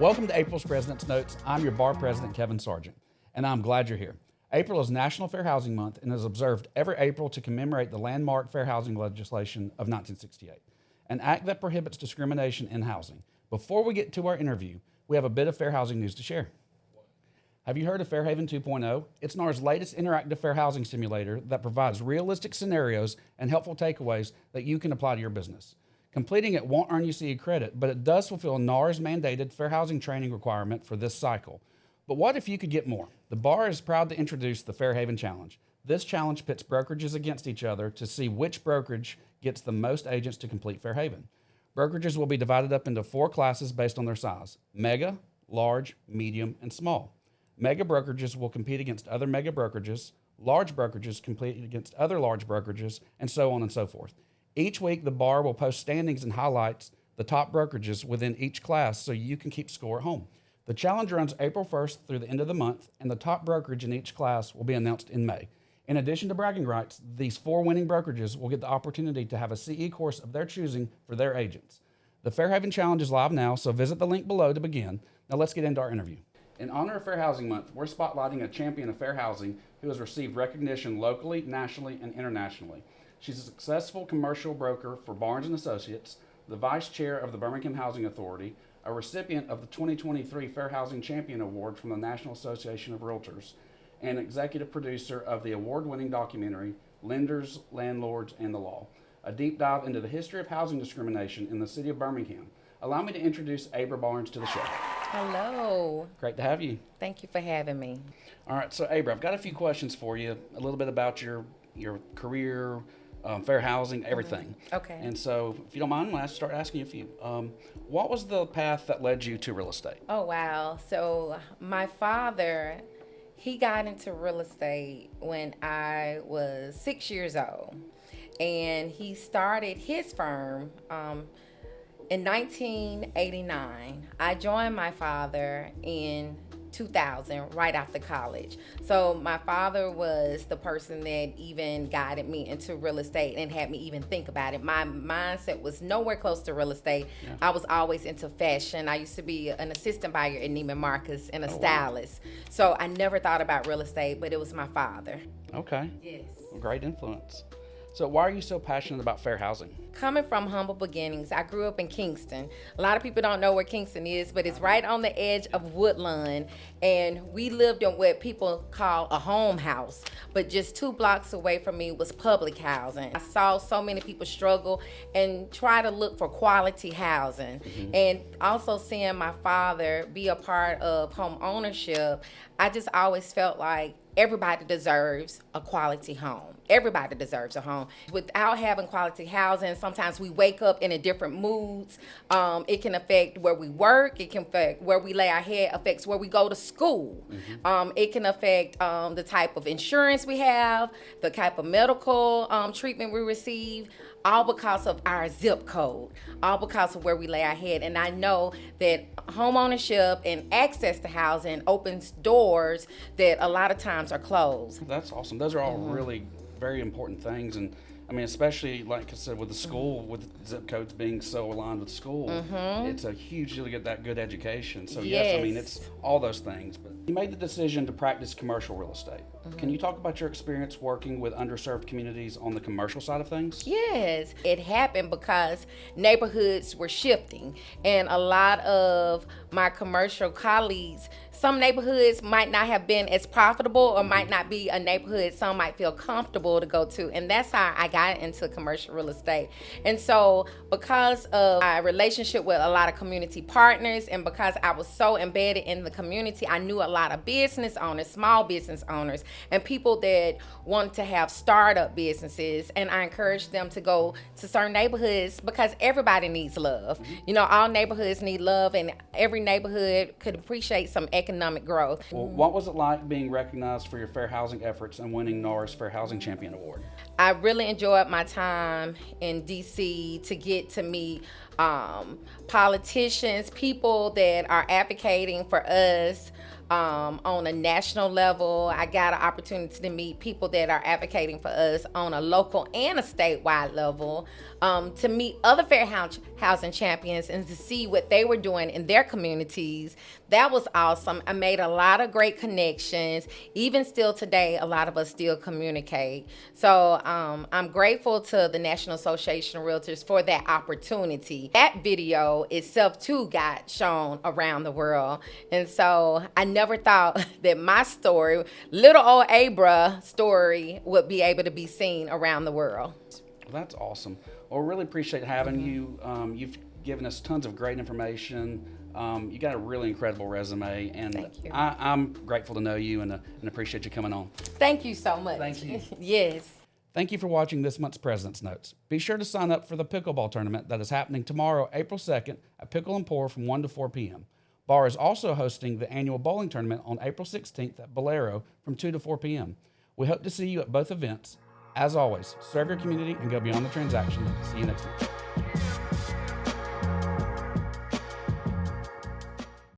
Welcome to April's President's Notes. I'm your bar president, Kevin Sargent, and I'm glad you're here. April is National Fair Housing Month and is observed every April to commemorate the landmark fair housing legislation of 1968, an act that prohibits discrimination in housing. Before we get to our interview, we have a bit of fair housing news to share. Have you heard of Fairhaven 2.0? It's NAR's latest interactive fair housing simulator that provides realistic scenarios and helpful takeaways that you can apply to your business. Completing it won't earn you CE credit, but it does fulfill NAR's mandated fair housing training requirement for this cycle. But what if you could get more? The bar is proud to introduce the Fairhaven Challenge. This challenge pits brokerages against each other to see which brokerage gets the most agents to complete Fairhaven. Brokerages will be divided up into 4 classes based on their size: mega, large, medium, and small. Mega brokerages will compete against other mega brokerages, large brokerages compete against other large brokerages, and so on and so forth. Each week, the bar will post standings and highlights the top brokerages within each class so you can keep score at home. The challenge runs April 1st through the end of the month, and the top brokerage in each class will be announced in May. In addition to bragging rights, these 4 winning brokerages will get the opportunity to have a CE course of their choosing for their agents. The Fairhaven Challenge is live now, so visit the link below to begin. Now let's get into our interview. In honor of Fair Housing Month, we're spotlighting a champion of fair housing who has received recognition locally, nationally, and internationally. She's a successful commercial broker for Barnes & Associates, the vice chair of the Birmingham Housing Authority, a recipient of the 2023 Fair Housing Champion Award from the National Association of Realtors, and executive producer of the award-winning documentary, Lenders, Landlords, and the Law, a deep dive into the history of housing discrimination in the city of Birmingham. Allow me to introduce Abra Barnes to the show. Hello. Great to have you. Thank you for having me. All right, so Abra, I've got a few questions for you, a little bit about your career, fair housing, everything. Okay. And so, if you don't mind, I'll start asking you a few. What was the path that led you to real estate? Oh, wow. So my father, he got into real estate when I was 6 years old. And he started his firm in 1989. I joined my father in 2000, right after college. So my father was the person that even guided me into real estate and had me even think about it. My mindset was nowhere close to real estate. Yeah. I was always into fashion. I used to be an assistant buyer at Neiman Marcus and a stylist. Wow. So I never thought about real estate, but it was my father. Okay. Yes. Great influence. So why are you so passionate about fair housing? Coming from humble beginnings, I grew up in Kingston. A lot of people don't know where Kingston is, but it's right on the edge of Woodlawn. And we lived in what people call a home house. But just 2 blocks away from me was public housing. I saw so many people struggle and try to look for quality housing. Mm-hmm. And also seeing my father be a part of home ownership, I just always felt like everybody deserves a quality home. Everybody deserves a home. Without having quality housing, sometimes we wake up in a different moods. It can affect where we work. It can affect where we lay our head, affects where we go to school. Mm-hmm. It can affect the type of insurance we have, the type of medical treatment we receive, all because of our zip code, all because of where we lay our head. And I know that home ownership and access to housing opens doors that a lot of times are closed. That's awesome. Those are all really very important things. And I mean, especially like I said, with the school, with zip codes being so aligned with school, it's a huge deal to get that good education. So yes, I mean, it's all those things. But you made the decision to practice commercial real estate. Can you talk about your experience working with underserved communities on the commercial side of things? Yes, it happened because neighborhoods were shifting, and a lot of my commercial colleagues, some neighborhoods might not have been as profitable or might not be a neighborhood some might feel comfortable to go to. And that's how I got into commercial real estate. And so because of my relationship with a lot of community partners and because I was so embedded in the community, I knew a lot of business owners, small business owners, and people that want to have startup businesses. And I encouraged them to go to certain neighborhoods because everybody needs love. You know, all neighborhoods need love, and every neighborhood could appreciate some economic growth. Well, what was it like being recognized for your fair housing efforts and winning NAR's Fair Housing Champion Award? I really enjoyed my time in DC to get to meet politicians, people that are advocating for us, on a national level. I got an opportunity to meet people that are advocating for us on a local and a statewide level, to meet other fair housing champions and to see what they were doing in their communities. That was awesome. I made a lot of great connections. Even still today, a lot of us still communicate. So I'm grateful to the National Association of Realtors for that opportunity. That video itself too got shown around the world. And so I never thought that my story, little old Abra story, would be able to be seen around the world. Well, that's awesome. Well, really appreciate having you. You've given us tons of great information. You got a really incredible resume, and Thank you. I'm grateful to know you and appreciate you coming on. Thank you so much. Thank you. Yes. Thank you for watching this month's President's Notes. Be sure to sign up for the Pickleball Tournament that is happening tomorrow, April 2nd at Pickle and Pour from 1 to 4 p.m. Bar is also hosting the annual bowling tournament on April 16th at Bolero from 2 to 4 p.m. We hope to see you at both events. As always, serve your community and go beyond the transaction. See you next month.